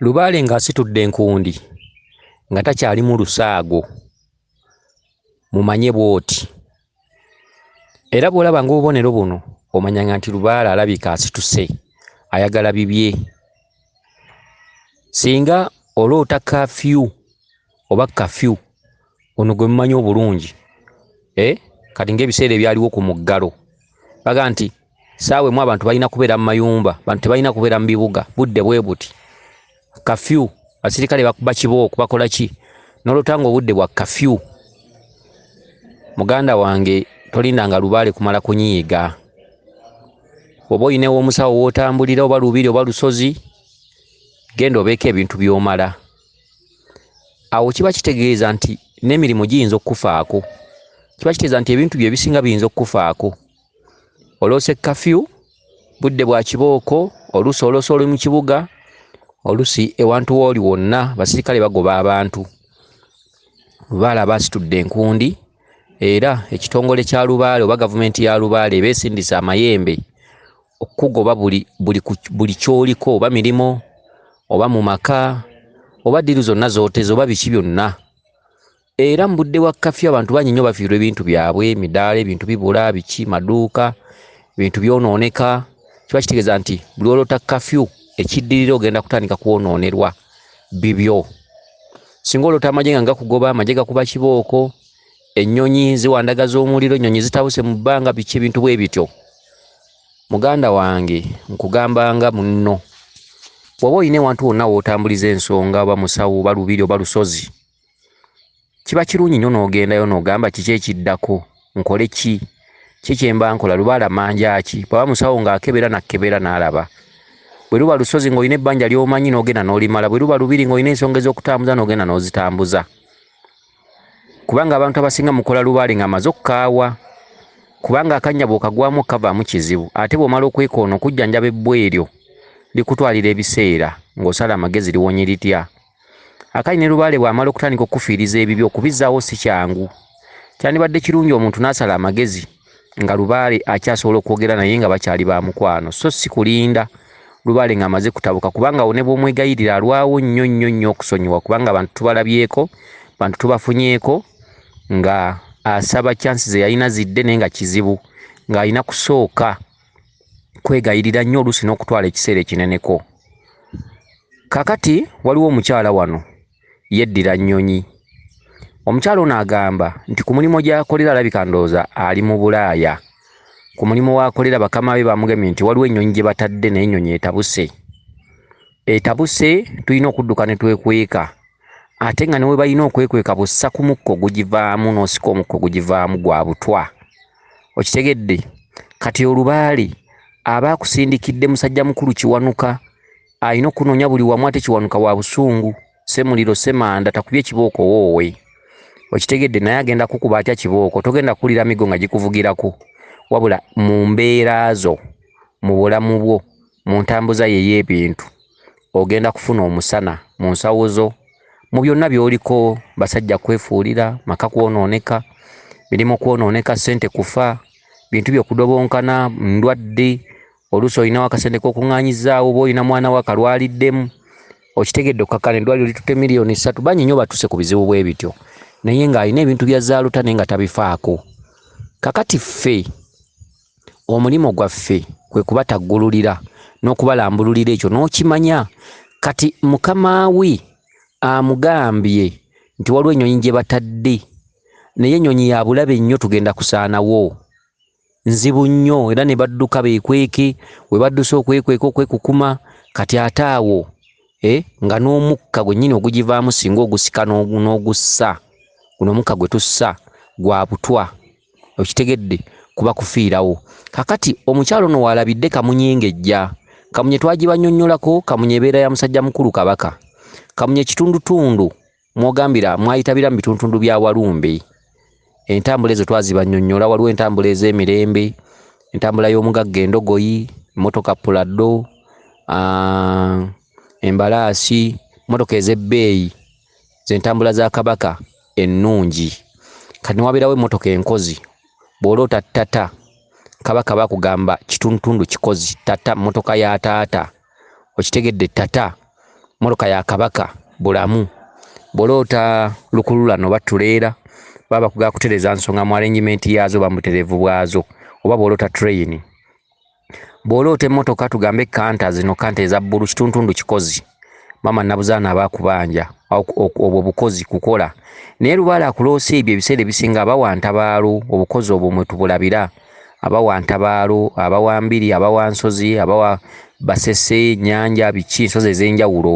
Lubaale nga asitudde enkundi nga takyali mu lusaago mumanye bw'oti. Era bw'olaba ng'obubonero buno omanyanga nti Lubaale alabika asituse, ayagala bibye. Singa oloota kafyu oba kafyu, ono gwe mumanyi obulungi, kati ng'ebiseera ebyaliwo ku muggalo baga nti saawa emu abantu balina kubeera mu mayumba, abantu tebalina kubeera mu bibuga, budde bwe buti. Kafyu, basirikale bakuba kibooko bakola ki? Noloota ng'obudde bwa kafyu. Muganda wange tolindanga Lubaale kumala kunyiiga. Oba oyinewo omusawo w'otambulira oba lubiri oba lusozi, genda obeeko ebintu by'omala. Awo kiba kitegeeza nti n'emirimu giyinza okukufaako. Kiba kitegeeza nti ebintu bye bisinga biyinza okukufaako. Oloose kafyu, budde bwa kibooko, oluusi oloose oli mu kibuga, oluusi ewantu wooli wonna basirikale bagoba abantu. Lubaale aba asitudde enkundi, era ekitongole kya Lubaale oba gavumenti ya Lubaale beesindisa amayembe okugoba buli ky'oliko, oba mirimo oba mu maka oba ddiru zonna z'oteze oba biki byonna. Era mu budde bwa kafyu abantu bangi nnyo bafiirwa ebintu byabwe, emidaala, ebintu bibula, biki, maduuka, ebintu byonooneka. Kiba kitegeeza nti buli olota kafyu ekiddirira ogenda kutandika kwonoonerwa bibyo. Singa olota amagye nga gakugoba, amagye gakuba kibooko, ennyonyi ziwandagaza omuliro, ennyonyi zitabuse mu bbanga, biki ebintu bwe bityo. Muganda wange nkugambanga munno, bw'oba olina ewantu wonna w'otambuliza ensonga oba musawo oba lubiri oba lusozi, kiba kirungi nnyo n'ogendayo n'ogamba kiki ekiddako, nkole ki, kye mba nkola, Lubaale amanja ki. Bw'aba musawo ng'akebera n'akebera n'alaba. Bwe luba lusozi ng'olina ebbanja ly'omanyi n'ogenda n'olimala, bwe luba lubiri ng'olina ensonga ez'okutambuza n'ogenda n'ozitambuza. Kubanga abantu abasinga mukola Lubaale ng'amaze okukaawa, kubanga akannya bw'okagwamu kavaamu kizibu, ate bw'omala okwekoona okujjanjaba ebbweryo likutwalira ebiseera ng'osala amagezi liwonye litya. Akali ne Lubaale bw'amala okutandika okukufiiriza ebibyo, okubizzaawo si kyangu. Kyandibadde kirungi omuntu n'asala amagezi nga Lubaale akyasobola okwogera naye nga bakyali ba mukwano, so si kulinda Lubaale ng'amaze kutabuka, kubanga awo ne bw'omwegayirira alwawo nnyo nnyo nnyo okusonyiwa, kubanga abantu tubalabyeko, abantu tubafunyeeko nga asaba chances ze yalina zidde naye nga kizibu, ng'alina kusooka kwegayirira nnyo oluusi n'okutwala ekiseera ekineneko. Kakati waliwo omukyala wano yeddira nnyonyi. Omukyala ono agamba nti ku mulimu gy'akolera alabika ndowooza ali mu Bulaaya. Ku mulimu w'akolera bakama be bamugemye nti waliwo ennyonyi gye batadde naye ennyonyi etabuse. Etabuse tulina okudduka ne twekweka. Ate nga ne we balina okwekweka bussa ku mukko gugivaamu n'osika omukko gugivaamu gwa butwa. Okitegedde? Kati Lubaale aba akusindikidde musajja mukulu Kiwanuka, alina okunoonya buli wamu, ate Kiwanuka wa busungu, Semuliro Semanda takubye kibooko woowe. Okitegedde? Naye agenda kukuba atya kibooko? Togenda kuwulira migo nga gikuvugirako, wabula mu mbeera zo, mu bulamu bwo, mu ntambuza ye y'ebintu ogenda kufuna omusana mu nsawo zo, mu byonna by'oliko. Basajja kwefuulira, maka kwonooneka, mirimu kwonooneka, ssente kufa, bintu by'okudobonkana, ndwadde, oluusi olinawo akasente k'okuŋŋaanyizaawo, oba olina mwana we akalwaliddemu. Okitegedde? Okakkana eddwaliro litutte miliyoni 3, bangi nnyo batuse ku bizibu bwe bityo, naye ng'alina ebintu bya zaaluta naye nga tabifaako. Kakati ffe omulimu gwaffe kwe kubataggululira n'okubalambululira ekyo n'okimanya. Kati mukama we amugambye nti waliwo ennyonyi gye batadde, naye ennyonyi ya bulabe nnyo, tugenda kusaanawo, nzibu nnyo, era ne badduka beekweke. We badduse okwekweka okwekukuma, kati ate awo nga n'omukka gwennyini ogugivaamu singa ogusika n'ogussa, guno omukka gwe tussa gwa butwa. Okitegedde? Kuba kufiirawo. Kakati omukyalo ono walabidde kamunye engejja. Kamunye twagibannyonnyolako, kamunye ebeera ya musajja mukulu Kabaka. Kamunye kitundutundu mwogambira mwayitabira mu bitundu bya Walumbe. Entambula ezo twazibannyonnyola. Waliwo entambula ez'emirembe, entambula y'omugagga endogoyi, emmotoka Pulado, embalaasi, emmotoka ez'ebbeeyi, z'entambula za Kabaka ennungi. Kati ne wabeerawo emmotoka enkozi. Bw'oloota ttata, Kabaka bakugamba kitundutundu kikozi, ttata, mmotoka ya taata. Okitegedde? Ttata motoka ya kabaka bulamu bolota lukulula no batuleera baba kuga kutereza nsonga mu arrangement yazo bamuterevu bwazo oba bolota train bolota motoka tugambe kanta zino kanta eza bbulu kituntundu kikozi mama nabuzaana abakubanja obwo bukozi kukola naye Lubaale akuloosa ebyo ebiseera ebisinga abawantabaalo obukozi obwo mwe tubulabira abawantabaalo abawambiri abawansozi abawa basese nyanja biki nsozi ez'enjawulo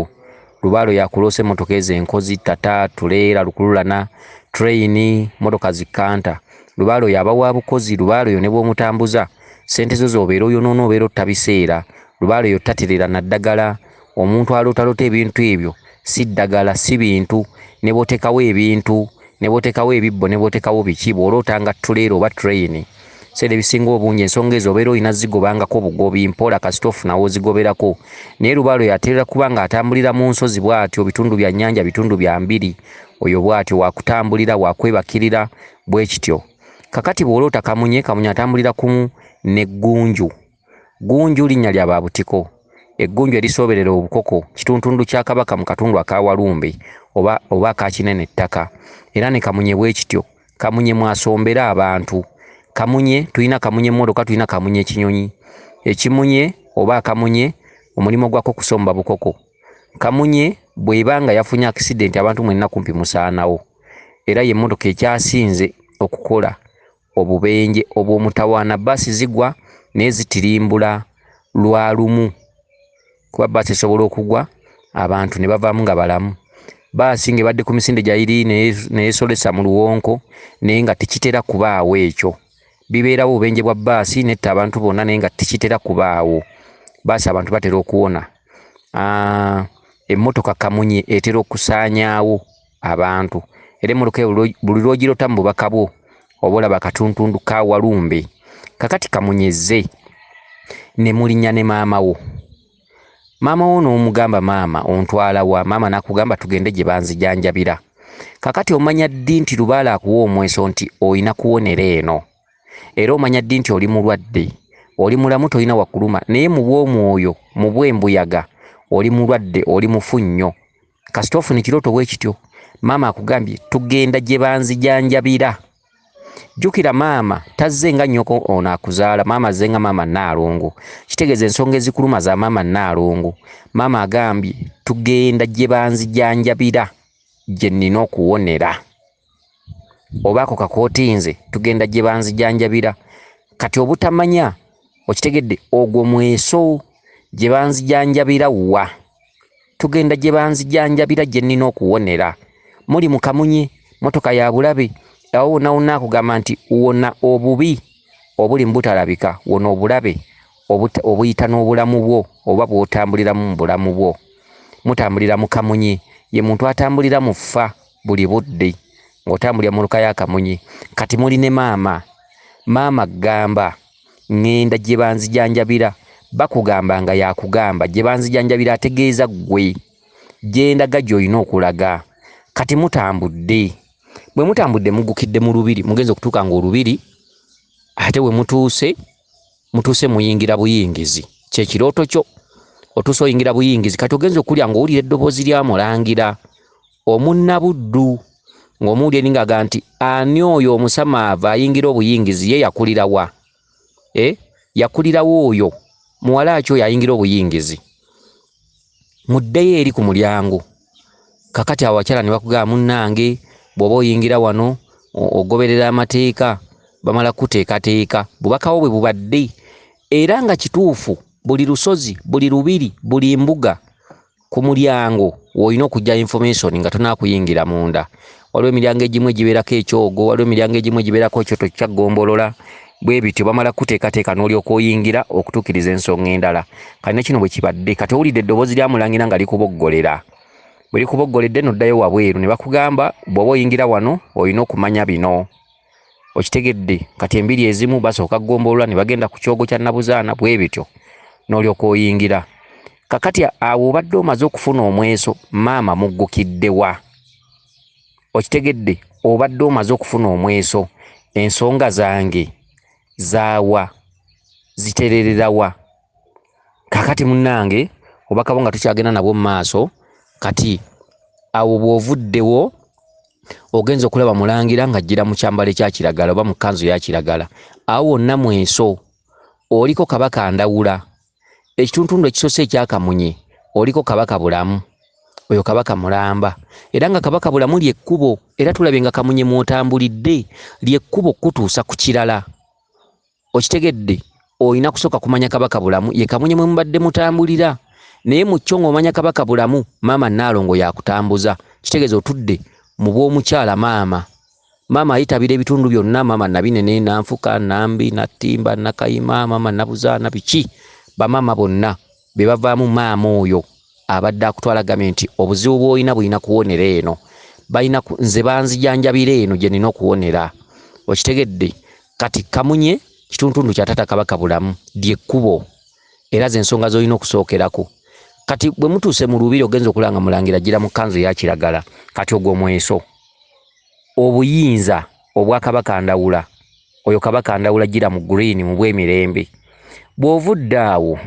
Lubaale yakuloosa emmotoka ez'enkozi tata tuleera lukululana train motoka zikanta Lubaale yabawa bukozi Lubaale yo ne bw'omutambuza sente zo zobeera oyonoona obeera ottabiseera Lubaale yo taterera na ddagala omuntu alootalota ebintu ebyo si ddagala si bintu ne bw'oteekawo ebintu ne bw'oteekawo ebibbo ne bw'oteekawo biki bw'olootanga tuleera oba train seera ebisinga obungi ensonga ezo obeera olina zigobangako bugobi mpola kasitofu nawo zigoberako naye Lubaale yateera kuba nga atambulira mu nsozi bw'atyo bitundu bya nnyanja bitundu bya mbiri oyo bw'atyo wakutambulira wakwebakirira bwe kityo kakati bw'oloota kamunye atambulira kumu ne Ggunju linnya lya babutiko eggunju erisooberera obukoko kituntundu kya kabaka mu katundu aka Walumbe oba akakinene ettaka era ne kamunye bwe kityo kamunye mwasombera abantu kamunye tulina kamunye emmotoka tulina kamunye ekinyonyi ekimunye oba akamunye omulimu gwako kusomba bukoko kamunye bw'ebanga yafunye accident abantu mwenna kumpi musaanawo era ye emmotoka ekyasinze okukola obubenje obw'omutawaana bbaasi zigwa naye zitirimbula lwa lumu kuba bbaasi esobola okugwa abantu ne bavaamu nga balamu bbaasi ng'ebadde ku misinde gyayiri neyesolesa mu luwonko naye nga tekitera kubaawo ekyo bibeerawo obubenje bwa bbaasi netta abantu bonna naye nga tekitera kubaawo bbaasi abantu batera okuwona emmotoka kamunye etera okusaanyaawo abantu era emmotoka buli lwogirota mu bubaka bwo oba olaba katuntundu ka Walumbe kakati kamunyezze ne mulinnya ne maama wo n'omugamba maama ontwala wa maama nakugamba tugende gye banzijanjabira kakati omanya ddi nti Lubaale akuwa omweso nti olina kuwonera eno era omanya ddi nti oli mulwadde oli mulamu tolina wakuluma naye mu bw'omwoyo mu bw'embuyaga oli mulwadde oli mufu nnyo kasita ofuna ekirooto bwe kityo maama akugambye tugenda gye banzijanjabira jjukira maama tazze nga nnyoko ono akuzaala maama azze nga maama Nnaalongo kitegeeza ensonga ezikuluma za maama Nnaalongo maama agambye tugenda gye banzijanjabira gye nnina okuwonera oba ako kakootinze tugenda gye banzijanjabira kati obutamanya okitegedde ogwo mweso gye banzijanjabira wa tugenda gye banzijanjabira gye nnina okuwonera muli mu kamunye motoka ya bulabe awo wonna akugamba nti wona obubi obuli mu butalabika wona obulabe obuyita n'obulamu bwo oba bw'otambuliramu mu bulamu bwo mutambulira mu kamunye ye muntu atambulira mu ffa buli budde ng'otambulira mu luka ya kamunye kati muli ne maama gamba ngenda gye banzijanjabira bakugamba nga yakugamba gye banzijanjabira ategeeza ggwe gyendaga gy'olina okulaga kati mutambudde bwe mutambudde muggukidde mu lubiri mugenze okutuuka ng'olubiri ate we mutuuse muyingira buyingizi kyekirooto kyo otuuse oyingira buyingizi kati ogenze okulya ng'owulira eddoboozi lya Mulangira Omunnabuddu ng'omuwulira eri ng'aga nti ani oyo omusamaava ayingira obuyingizi ye yakulira wa yakulirawo oyo muwala ki oyo ayingira obuyingizi muddeyo eri ku mulyango kakati abakyala ne bakugamba munnange bw'oba oyingira wano ogoberera amateeka bamala kuteekateeka bubakawo bwe bubadde era nga kituufu buli lusozi buli lubiri buli mbuga ku mulyango olina okujja information nga tonaakuyingira munda waliwo emiryango egimu egibeerako ekyogo waliwo emiryango egimu egibeerako ekyoto kya ggombolola bwe bityo bamala kuteekateeka n'olyoka oyingira okutuukiriza ensonga endala kati ne kino bwe kibadde kati owulidde eddoboozi lya Mulangira nga likuboggolera bwe likuboggoledde noddayo wabweru ne bakugamba bw'oba oyingira wano olina okumanya bino okitegedde kati embiri ezimu basooka ggombolola ne bagenda ku kyogo kya Nabuzaana bwe bityo n'olyoka oyingira kakati awo obadde omaze okufuna omweso maama muggukidde wa okitegedde obadde omaze okufuna omweso ensonga zange zaawa zitererera wa kakati munnange obakabo nga tukyagenda nabwo mu maaso Kati awo bw'ovuddewo ogenza okulaba Mulangira ng'ajjira mu kyambalo ekya kiragala oba mu kkanzu ya kiragala. Awo wonna mweso oliko Kabaka Ndawula. Ekitundu ekisoose ekyakamunye oliko Kabaka Bulamu, oyo Kabaka mulamba. Era nga Kabaka Bulamu ly'ekkubo, era tulabye nga Kamunye mw'otambulidde ly'ekkubo kutuusa ku kirala. Okitegedde, olina kusooka kumanya Kabaka Bulamu ye Kamunye mwe mubadde mutambulira. Naye mu kyo ng'omanya Kabaka Bulamu, maama Nnaalongo yakutambuza. Kitegeeza otudde mu bw'omukyala maama. Maama ayitabira ebitundu byonna, maama Nabinene, Nanfuka, Nambi, Nattimba, Nakayima, maama Nabuzaana, biki bamaama bonna be bavaamu maama oyo abadde akutwala gavumenti obuzibu bw'olina bulina kuwonera eno. Balina nze banzijanjabira eno gye nina okuwonera. Okitegedde, kati Kamunye kitundu kya taata Kabaka Bulamu ly'ekkubo, era ze ensonga z'olina okusookerako. Kati bwe mutuuse mu lubiri ogenza okulanga Mulangira gira mu kkanzu ya kiragala, kati ogwo mweso. Obuyinza obwa Kabaka Ndawula, oyo Kabaka Ndawula gira mu green mu bw'emirembe. Bw'ovudde awo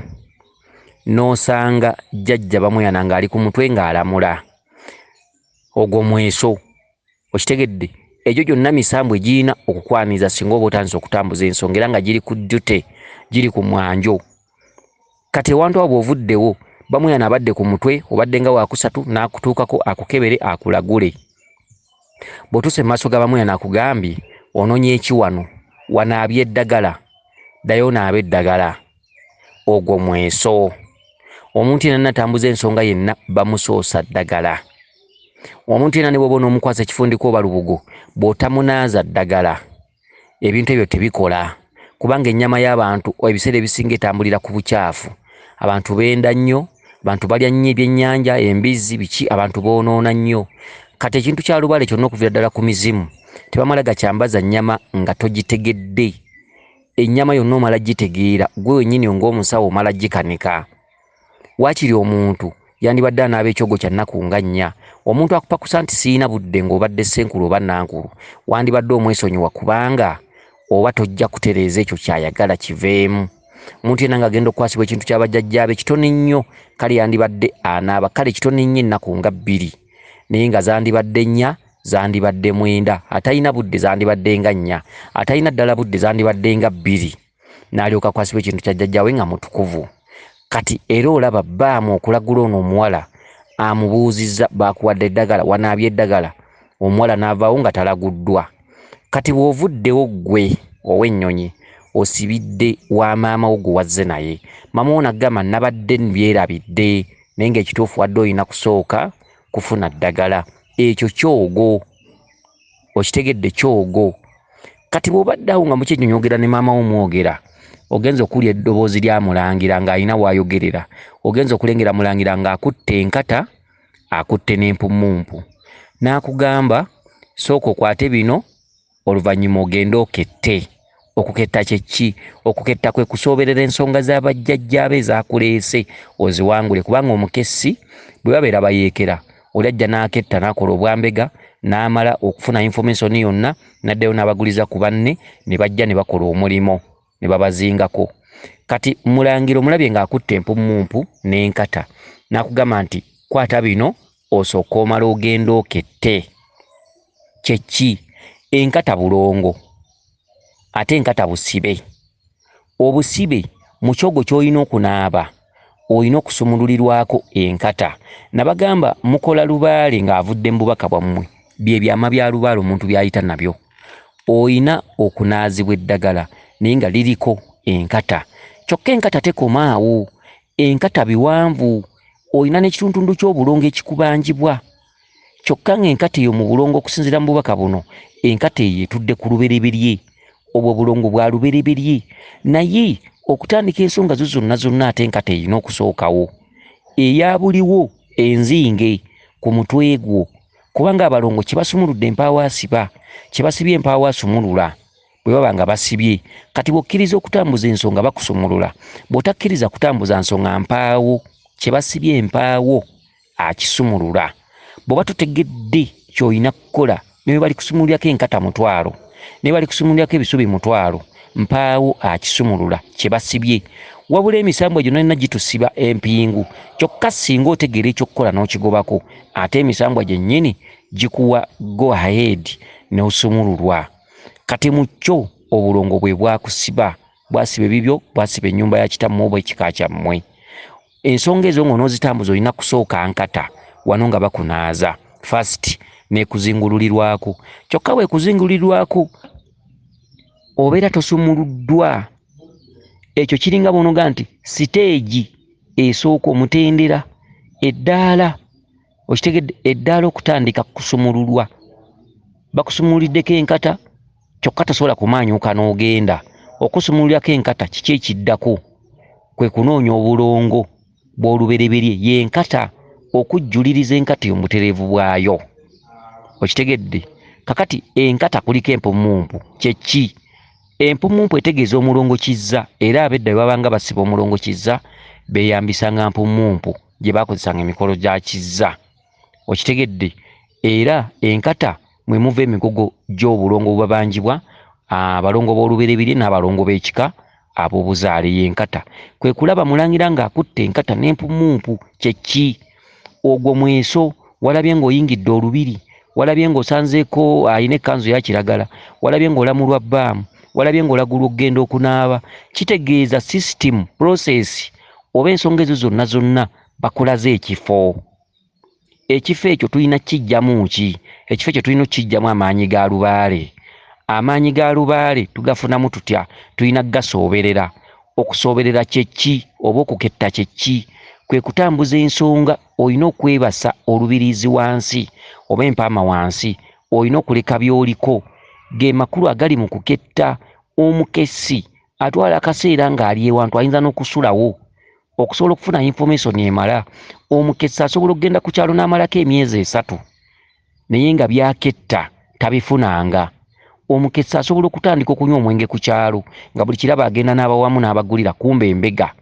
n'osanga jjajja Bamuyana ng'ali ku mutwe ng'alamula, ogwo mweso. Okitegedde, egyo gyonna misambu egirina okukwaniza singa oba otandise okutambuza ensonga era nga giri ku ddute, giri ku mwanjo. Kati ewantu awo bw'ovuddewo Bamuyana abadde ku mutwe, obadde nga waakusatu n'akutuukako akukebere akulagule. Bw'otuuse mu maaso ga Bamuyana akugambye ononye eki wano, wanaabye eddagala, ddayo naabe eddagala, ogwo mweso. Omuntu yenna natambuza ensonga yenna bamusoosa ddagala. Omuntu yenna ne bw'oba onoomukwasa ekifundiko oba lubugo, bw'otamunaaza ddagala, ebintu ebyo tebikola. Kubanga ennyama y'abantu ebiseera ebisinga etambulira ku bukyafu. Abantu benda nnyo, abantu balya nnyo ebyennyanja, embizzi, biki, abantu boonoona nnyo. Kati ekintu kya Lubaale kyonna okuviira ddala ku mizimu, tebamala gakyambaza nnyama nga togitegedde. Ennyama yonna omala gitegeera, gwe wennyini ng'omusawo omala gikanika. Waakiri omuntu yandibadde anaaba ekyogo kya nnaku nga nnya. Omuntu akupakusa nti siina budde ng'obadde Ssenkulu oba Nankulu, wandibadde omwesonyiwa kubanga oba tojja kutereeza ekyo ky'ayagala kiveemu. Omuntu yenna ng'agenda okukwasibwa ekintu ky'abajjajjaabe kitono nnyo, kale yandibadde anaaba, kale kitono nnyo ennaku nga 2, naye nga zandibadde 4, zandibadde 9, atalina budde zandibadde nga 4, atalina ddala budde zandibadde nga 2, n'alyoka akwasibwa ekintu kya jjajjaawe nga mutukuvu. Kati era olaba baamu okulagula ono omuwala amubuuzizza baakuwadde eddagala, wanaabye eddagala, omuwala n'avaawo nga talaguddwa. Kati bw'ovuddewo ggwe ow'ennyonyi osibidde wa maama wo gwe wazze naye, maama wo n'agamba nabadde byerabidde, naye ng'ekituufu wadde olina kusooka kufuna ddagala. Ekyo kyogo. Okitegedde, kyogo. Kati bw'obadde awo nga mukyennyonnyogera ne maama wo mwogera, ogenza okulya eddoboozi lya Mulangira ng'alina w'ayogerera, ogenza okulengera Mulangira ng'akutte enkata, akutte n'empumumpu, n'akugamba sooka okwate bino, oluvannyuma ogende okette. Okuketta kye ki? Okuketta kwe kusooberera ensonga z'abajjajjaabe ezaakuleese oziwangule, kubanga omukessi bwe babeera bayeekera, oli ajja n'aketta n'akola obwambega, n'amala okufuna information yonna, n'addayo n'abaguliza ku banne, ne bajja ne bakola omulimo, ne babazingako. Kati Mulangira omulabye ng'akutte empumumpu n'enkata, n'akugamba nti kwata bino osooka omala ogenda okette. Kye ki? Enkata bulongo, ate enkata busibe. Obusibe mu kyogo ky'olina okunaaba, olina okusumululirwako enkata. Nabagamba mukola Lubaale ng'avudde mu bubaka bwammwe, bye byama bya Lubaale omuntu by'ayita nabyo. Olina okunaazibwa eddagala naye nga liriko enkata. Kyokka enkata tekomaawo, enkata biwanvu, olina n'ekitundu ky'obulongo ekikubanjibwa. Kyokka ng'enkata eyo mu bulongo okusinziira mu bubaka buno, enkata eyo etudde ku lubereberye, obwo bulongo bwa lubereberye. Naye okutandika ensonga zo zonna ate enkata erina okusookawo. Eyabuliwo enzinge ku mutwe gwo, kubanga abalongo kye basumuludde empaawo asiba, kye basibye empaawo asumulula, bwe baba nga basibye. Kati bw'okkiriza okutambuza ensonga bakusumulula, bw'otakkiriza kutambuza nsonga mpaawo, kye basibye empaawo akisumulula. Bw'oba totegedde ky'olina kukola, ne bali kusumulirako enkata mutwalo, ne bali kusumulirako ebisubi mutwalo, mpaawo akisumulula kye basibye. Wabula emisambwa gino nina gitusiba empingu kyokka singa otegeera ekyokukola n'okigobako ate emisambwa gyennyini gikuwa go ahead n'osumululwa. Kati mu kyo obulongo bwe bwakusiba bwasiba ebibyo bwasiba ennyumba ya kitammwe oba ekika kyammwe. Ensonga ezo ng'onoozitambuza olina kusooka nkata wano nga bakunaaza first n'ekuzingululirwako. Kyokka bwe kuzingulirwako obeera tosumuluddwa. Ekyo kiringa bw'onoga nti siteegi esooka omutendera eddaala. Okitegedde eddaala okutandika kusumululwa. Bakusumululiddeko enkata kyokka tosobola kumaanyuuka n'ogenda. Okusumululirako enkata kiki ekiddako? Kwe kunoonya obulongo bw'olubereberye y'enkata, okujjuliriza enkata y'omutereevu bwayo. Okitegedde? Kakati enkata kuliko empumumpu. Kye ki? Empumumpu etegeeza omulongo kizza, era ab'edda bwe babanga basiba omulongo kizza beeyambisanga mpumumpu gye baakozesanga emikolo gya kizza. Okitegedde? Era enkata mwe muva emigogo gy'obulongo bubabanjibwa abalongo b'olubereberye n'abalongo b'ekika ab'obuzaale y'enkata. Kwe kulaba Mulangira ng'akutte enkata n'empumumpu. Kye ki? Ogwo mweso. Walabye ng'oyingidde olubiri, walabye ng'osanzeeko ayina ekkanzu eya kiragala, walabye ng'olamulwa bbaamu, walabye ng'olagulwa okugenda okunaaba. Kitegeeza system, process oba ensonga ezo zonna zonna bakulaze ekifo. Ekifo ekyo tulina kijjamu ki? Ekifo ekyo tulina okijjamu amaanyi ga Lubaale. Amaanyi ga Lubaale tugafunamu tutya? Tulina gasooberera. Okusooberera kye ki? Oba okuketta kye ki? Kwe kutambuza ensonga. Olina okwebasa olubirizi wansi oba empaama wansi. Olina okuleka by'oliko. Ge makulu agali mu kuketta. Omukessi atwala akaseera ng'ali ewantu ayinza n'okusulawo okusobola okufuna information emala. Omukessi asobola okugenda ku kyalo n'amalako emyezi 3 naye nga byaketta tabifunanga. Omukessi asobola okutandika okunywa omwenge ku kyalo nga buli kiraba agenda n'abawamu n'abagulira kumbe embega.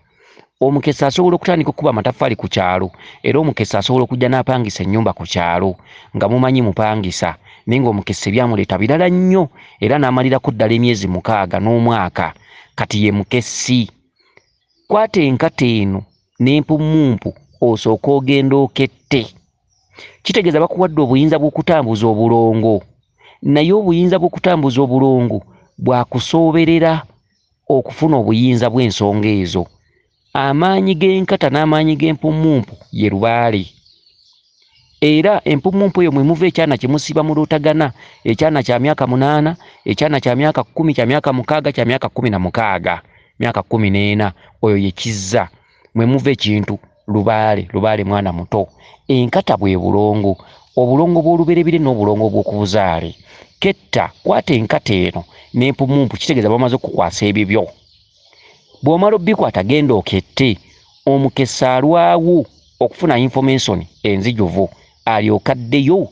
Omukessi asobola okutandika okuba amataffaali ku kyalo, era omukessi asobola okujja n'apangisa ennyumba ku kyalo nga mumanyi mupangisa, naye ng'omukessi byamuleeta birala nnyo era n'amalirako ddala emyezi 6 n'omwaka. Kati ye mukessi. Kwata enkata eno n'empumumpu osooka ogenda okette. Kitegeeza bakuwadde obuyinza bw'okutambuza obulongo, naye obuyinza bw'okutambuza obulongo bwakusooberera okufuna obuyinza bw'ensonga ezo. Amaanyi g'enkata n'amaanyi g'empumumpu ye Lubaale. Era empumumpu eyo mwe muva ekyana kye musiba mu Lutagana, ekyana kya myaka 8, ekyana kya myaka 10, kya myaka 6, kya myaka 16, myaka 14, oyo ye kizza. Mwe muva ekintu Lubaale. Lubaale mwana muto. Enkata bwe bulongo, obulongo bw'olubereberye n'obulongo bw'okubuzaale. Ketta, kwata enkata eno n'empumumpu, kitegeeza bamaze okukwasa ebibyo. Bw'omala obbikwata genda okette. Omukessi alwawo okufuna information enzijuvu alyoka addeyo